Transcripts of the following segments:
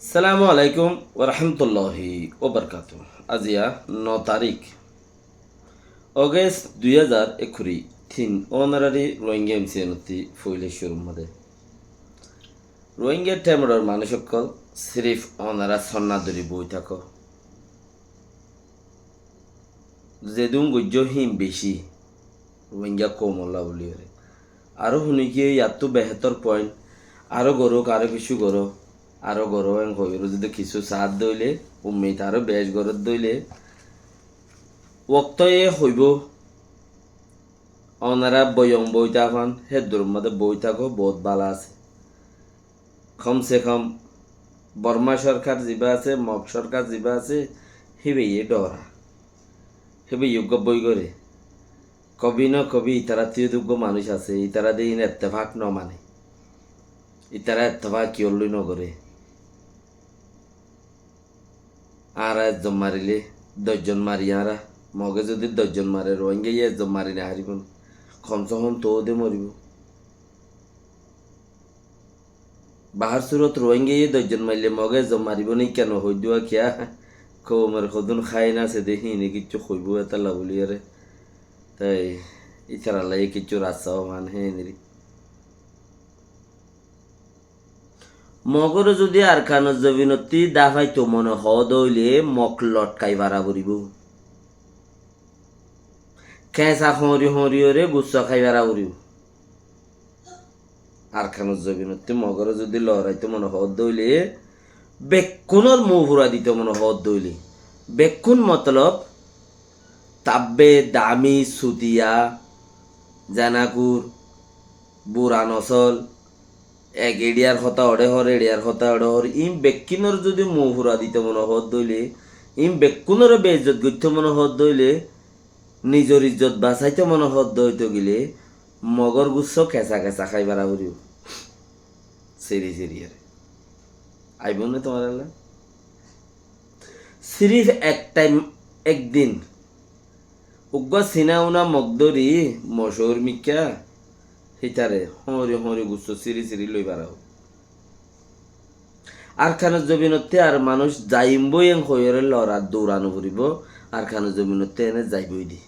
সালামু আলাইকুম ওরহমতুল্লাহি ওবরকাতু। আজিয়া 9 তারিখ অগস্ট 2021 থিন অনারারি রোহিঙ্গা এমসিএনতি ফইলে শুরুমদে রোহিঙ্গা টেমরর মানুষকল সিরিফ অনারা সন্নাদরি বই থাকো যেদুম গজ্য হিম বেশি রোহিঙ্গা কমল্লা বলি আরও শুনিকি ইয়াতো বেহতর পয়েন্ট আরও গরক আরও কিছু গরো আরও গরো এন হইর যদি কিছু সাথ দইলে উম্মিত আরও বেশ গরত দইলে ওক্তয়ে হইব অনারা বয়ং বই থাকান হে দুর্মদে বই থাকো বহুত ভালো আছে কমসে কম বর্মা সরকার যিবা আছে মগ সরকার যিবা আছে হেবে ডরা হেবে যোগ্য বই করে কবি ন কবি ইতারা যোগ্য মানুষ আছে ইতারা দিন এত্তেফাক ন মানে ইতারা এত্তেফাক কিয়লই নগরে আর একজন মারিলে 10জন মারি আরা মগে যদি 10জন মারে রোহিঙ্গা একজন মারি না হারিব কমসে কম তো দে মরিব বাহার সুরত রোহিঙ্গা 10জন মারলে মগে একজন মারিব নি কেন হই দেওয়া কিয়া কৌমের সদন খাই না সে দেখি নি কিচ্ছু হইব এটা লাভলি আরে তাই ইচ্ছারা লাগে কিচ্ছু রাস্তাও মান হে নিরি মগর যদি আর খানোর জবিনতি দাফাইতো মনে হইলে মক লটকাই বাড়া করিব খেঁচা হরি হরিওরে গুচ্ছা খাই বাড়া করিব আর খানোর জবিনতি মগর যদি লড়াইতো মনে হদ দইলে বেকুনের মুখ ঘুরা দিত মনে হদ দইলে বেকুন মতলব তাব্বে দামি সুতিয়া জানাকুর বুড়া নসল এক এডিয়ার হতা অড়ে হর এডিয়ার হতা অড়ে হর ইম বেকিনর যদি মুখ ঘুরা দিতে মনে হদ দইলে ইম বেকুনের বেইজ্জত গইতে মনে হদ দইলে নিজের ইজ্জত বাঁচাইতে মনে হদ দইতে গেলে মগর গুচ্ছ খেঁচা খেঁচা খাই বাড়া করিও সিরি সিরি আরে আইব না তোমার সিরিফ এক টাইম একদিন উগ্র সিনাউনা মগদরি মশোর মিকা হিতারে হরি হরি গুচ্ছ সিরি সিরি লই বাড়াও আর খানের জমিনতে আর মানুষ যাইবই এং হইরে লড়া দৌড়ানো করিব আর খানের জমিনতে এনে যাইবই দি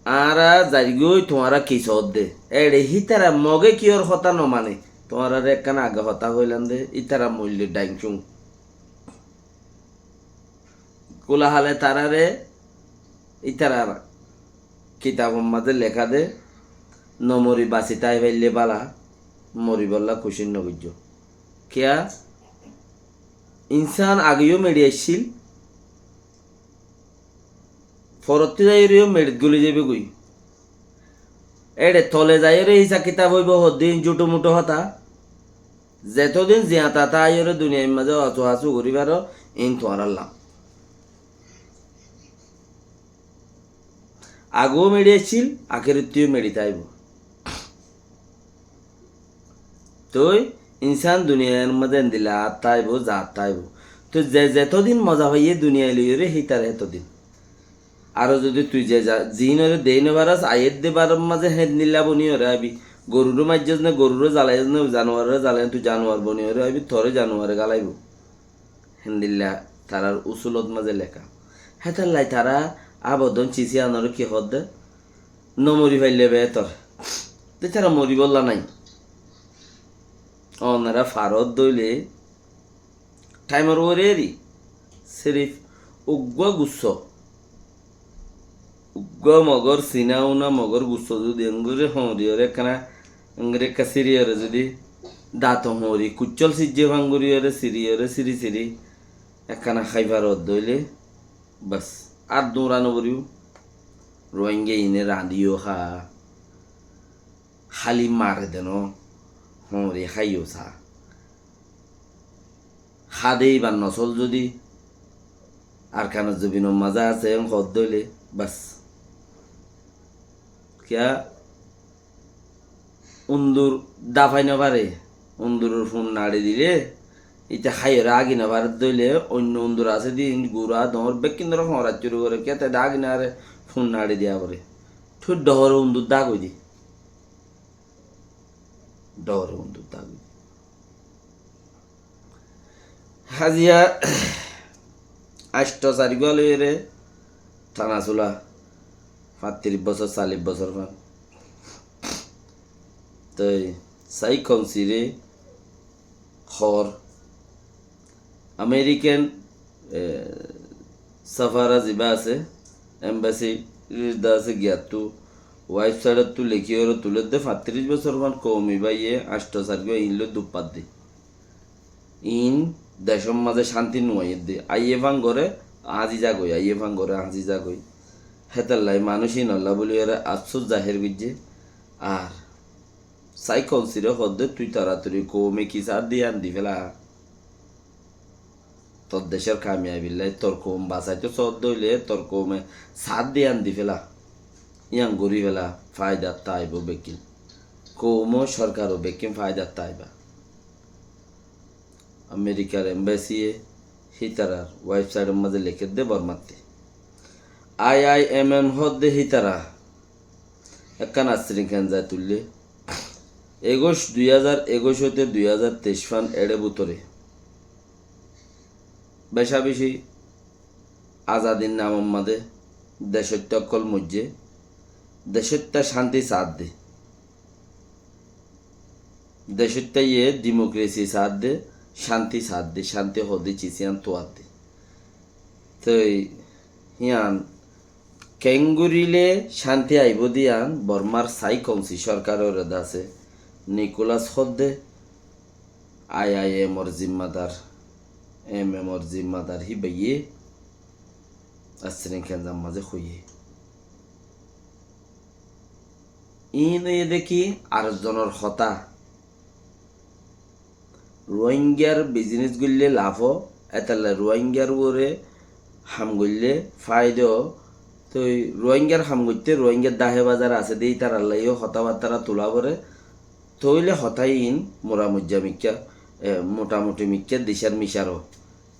আর যাইগই তোমারা কি সদ দে এড়ে হিতারা মগে কিয়র হতা ন মানে তোমার একখানা আগে হতা হইলাম দে ইতারা মূল্য ডাইংচুং কোলাহালে তারারে ইতারা কিতাব মাঝে লেখা দে নমরি বাসি তাই ফেললে বালা মরি বললা খুশি নগর্য কেয়া ইনসান আগেও মেডি আসছিল ফরতি যাইও মেডিত গলি যাবে গই এড়ে তলে যাইরে হিসা কিতাব হইব হদিন জুটো মুটো হতা যেতদিন জিয়া তাতা আইরে দুনিয়ার মাঝে অচু হাচু করিবার ইন তোমার লাভ আগেও মেডি আসছিল আখেরিতেও মেডি তাইব তুই ইনসান দুনিয়ার মধ্যে দিলা তাইব যা তাইব তো যেতদিন মজা হইয়ে দুনিয়া লইরে হিতার এতদিন আরো যদি তুই যে জিনরে দেই নেবারাস আয়ের দেবার মাঝে হেদ নিলা বনি হরে আবি গরুরও মাইজাস না গরুরও জ্বালাই না জানোয়ারের জ্বালাই তুই জানোয়ার বনি হরে আবি থরে জানোয়ারে গালাইব হেন্দিল্লা তারার উসুলত মাঝে লেখা হেতার লাই তারা আবদন চিচি আনার কি হদ দে নমরি ফাইলে বে তোর তারা মরি বললা নাই অনারা ফারত দইলে টাইমার ওরেরি সিরিফ উগ্র গুচ্ছ উগ্র মগর সিনাও না মগর গুচ্ছ যদি এঙ্গুরে হরিয়রে কানা এঙ্গুরে কাসিরিয়রে যদি দাঁত হরি কুচল সিজে ভাঙ্গুরিয়রে সিরিয়রে সিরি সিরি একখানা খাইবার দইলে বাস আর দৌড়ানো করিও রোহিঙ্গা ইনে রাঁধিও খা খালি মারে দেন হরে খাইও চা খাদেই বা নচল যদি আর খানা জবিন মাজা আছে হদ দইলে বাস কিয়া উন্দুর দাফাই না পারে উন্দুরের ফোন নাড়ি দিলে এটা খাইয়ের আগি না পারে দইলে অন্য উন্দুর আছে দি গুড়া দমর বেকিন্দর হরাত চুরি করে কে তাই দাগ না আরে ফোন নাড়ি দিয়া পরে ঠুর ডহর উন্দুর দাগ হই দি ডহর উন্দুর দাগ হাজিয়া আষ্ট চারি গলে টানা চোলা 35 বছর 40 বছর মান তই চাই কমচিরে হর আমেরিকান সাফারা যিবা আছে এম্বাসি দা আছে গিয়াতো ওয়েবসাইটত তো লেখি ওর তুলে দে 35 বছর মান কমি বাইয়ে আষ্ট চারি ইনলো দুপাত দে ইন দেশম মাঝে শান্তি নুয়াই দে আইয়ে ভাঙ করে আজি যা গই আইয়ে ভাঙ করে আজি যা গই হেতাল্লাই মানুষই নল্লা বলি ওরা আফসোস জাহের গুজে আর সাই কনসিডার হদ্দে তুই তাড়াতাড়ি কমে কি সার দিয়ে আনদি ফেলা তোর দেশের কামিয়াবিল্লাই তোর কম বাঁচাইতে সদ দইলে তোর কমে সার দিয়ে আনদি ফেলা ইয়াং গড়ি ফেলা ফায়দার তাইব বেকিন কমও সরকারও বেকিন ফায়দার তাইবা আমেরিকার এম্বাসিয়ে হিতারার ওয়েবসাইটের মাঝে লিখে দে বর্মাতে IIMM হদ্দে হিতারা একখান আশ্রিখান যায় তুললে 2021 হতে 2023 ফান এড়ে বুতরে বেশা বেশি আজাদিন নামম মাদে দেশের টকল মধ্যে দেশেরটা শান্তি সাথ দে দেশেরটা ইয়ে ডেমোক্রেসি সাথ দে শান্তি সাথ দে শান্তি হদে চিসিয়ান তোয়াত দে তো হিয়ান কেঙ্গুরিলে শান্তি আইব দিয়ান বর্মার সাই কমসি সরকারের আছে নিকোলাস হদ্দে IIM ওর জিম্মাদার MM ওর জিম্মাদার হি বাইয়ে আসরিন খান মাঝে হইয়ে ইন এ দেখি আর জনের হতা রোহিঙ্গার বিজনেস গুললে লাভ এতালে রোহিঙ্গার ওরে হাম গুললে ফায়দো তো রোহিঙ্গার হাম করতে রোহিঙ্গার দাহে বাজার আছে দেই তার আল্লাহ হতাবার্তারা তোলা পরে তৈলে হতাই ইন মোরামুজ্জা মিক্কা মোটামুটি মিক্কা দিশার মিশারও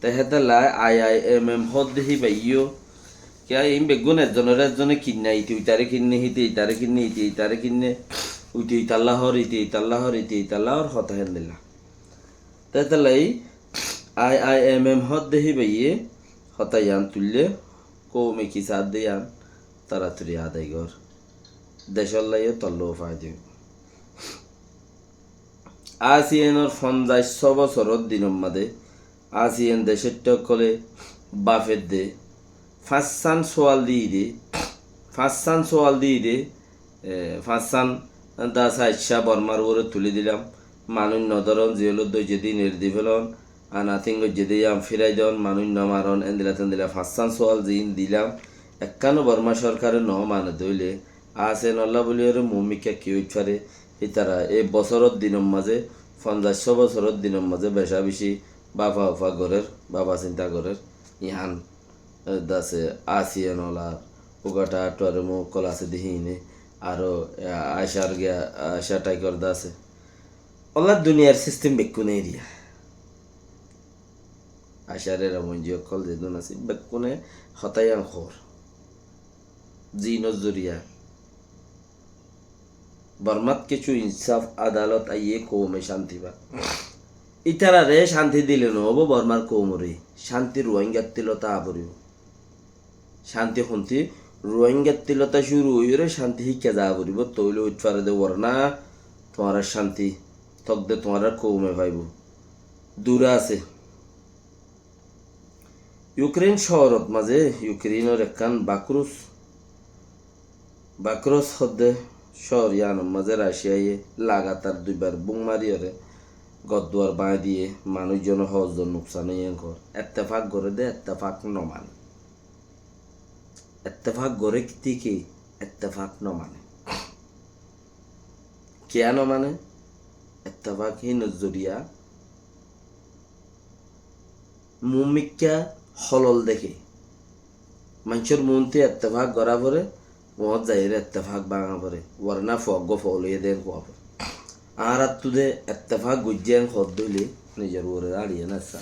তেহেতালা IIMM হদ দেখি পাইও কিয়া ইন বেগুন একজনে কিনা ইতি ইতারে কিনে হিতে ইতারে কিনে ইতি ইতারে কিনে উইটি ইতাল্লাহর ইতি ইতাল্লাহর ইতি ইতাল্লাহর হতা হেন দিলা তেহেতালাই IIMM হদ দেখি পাইয়ে হতাইয়ান তুললে কৌমে কি সাথ দিয়ান তাড়াতাড়ি আদায় কর দেশর লাইয়ে তল্ল ফায়দে ASEANর 50 বছরত দিনের মাদে ASEAN দেশের টকলে বাফের দে ফাঁসান সোয়াল দিয়ে দে ফাঁসান দা সাইসা বর্মার ওরে তুলে দিলাম মানুষ নদরন জিয়ল দই যেদিন এরদি ফেলন আনাথিঙ্গ যেদি আম ফিরাই দেন মানুষ ন মারন এন্দিলা ফাঁসান সোয়াল জিন দিলাম একখানো বর্মা সরকারের ন মানে দইলে ASEAN নল্লা বলি ওরে মমিকা কি উঠারে ইতারা এই বছরত দিনের মাঝে 50 বছরত দিনের মাঝে বেশা বেশি বাবা উফা ঘরের বাবা চিন্তা ঘরের ইহান দাসে ASEAN ওলা উগাটা টুয়ারে মো কলাসে দিহিনে আরো আশার গিয়া আশা টাইকর দাসে ওলা দুনিয়ার সিস্টেম বেকুনে এরিয়া আশারের মঞ্জিও কল যেদন আছে বেকুনে হতায়ান খর জিনজ জরিয়া বর্মাত কিছু ইনসাফ আদালত আইয়ে কৌমে শান্তি বা ইতারা রে শান্তি দিলে নহব বর্মার কৌমরে শান্তি রোহিঙ্গার তিলতা আবরিব শান্তি শুনতি রোহিঙ্গার তিলতা শুরু হইরে শান্তি শিক্ষা যা আবরিব তৈলে উঠফারে দে না তোমার শান্তি তক দে তোমার কৌমে ভাইব দূরে আছে ইউক্রেন শহরত মাঝে ইউক্রেনের একখান বাক্রুস হদ্দে শহর ইয়ানোর মাঝে রাশিয়ায় লাগাতার 2বার বুং মারিয়রে গদ্দুয়ার বাঁ দিয়ে মানুষজন হজজন নুকসান ঘর এত্তেফাক করে দে এত্তেফাক নমানে এত্তেফাক গড়ে কি এত্তেফাক নমানে কেয়া নমানে এত্তেফাক হি নজরিয়া মুমিকা হলল দেখে মানুষের মনতে এত্তেফাক গড়া পরে মত যাইরে এত্তেফাক ভাঙা পরে ওয়ারনা ফগ ফলিয়ে দেন কোয়া পরে আর তুদে এত্তেফাক গুজিয়ান খদ দইলে নিজের ওরে দাঁড়িয়ে না সা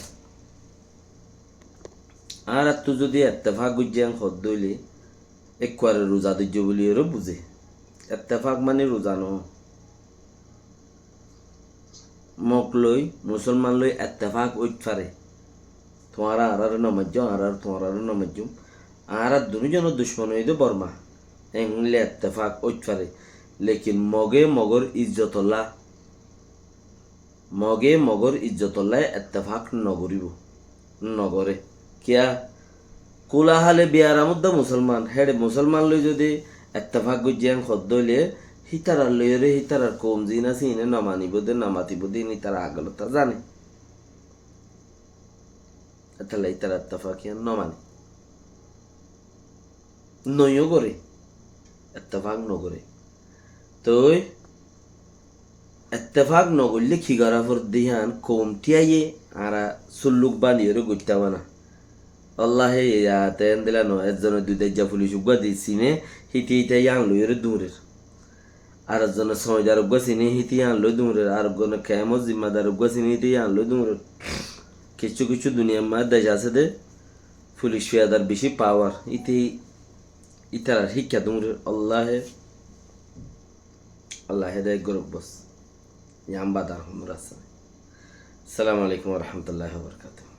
আর তু যদি এত্তেফাক গুজিয়ান খদ দইলে একবারে রোজা দিজ্য বলি ওরে বুঝে এত্তেফাক মানে রোজা ন মক লই মুসলমান লই এত্তেফাক উঠ পারে তোমারা আর নমাজ্য আর তোমার নমাজ্যুম আর দুজনের দুশ্মন হইতো বর্মা এংলে এত্তেফাক ওইফারে লেকিন মগে মগর ইজ্জতল্লাহ এত্তেফাক নগরিব নগরে কিয়া কোলাহালে বিয়ার মধ্যে মুসলমান হেডে মুসলমান লই যদি এত্তেফাক গুজিয়ান খদ্দ হইলে হিতারার লইরে হিতারার কম জিন আছে ইনে নমানিব দে নমাতিব দে নি তারা আগলতা জানে তাহলে তারা এত্তেফাক ইয়ান নমানে নইও করে এত্তেফাক নগরে তো এত্তেফাক নগরলে খিগারাফর দিহান কমটিয়াইয়ে আরা সুল্লুক বানিয়ে গুইতাবা না আল্লাহে তেন দিলা ন একজনের দুই তেজা পুলিশ উগা দিছিনে হিতি হিতে ইয়াং লইরে দূরের আর একজনের সমাজার উগা চিনি হিতি ইয়াং লই দূরের আর একজনের কেমন জিম্মাদার উগা চিনি হিতি ইয়াং লই দূরের কিছু কিছু দুনিয়ার মাঝে দেশ আছে দে পুলিশ ফিয়াদার বেশি পাওয়ার ইতার শিক্ষা দূরের আল্লাহে দেয় গরব বস ইয়াম বাদার হুমরাস আসসালামু আলাইকুম ওয়া রাহমাতুল্লাহি ওয়া বারাকাতুহু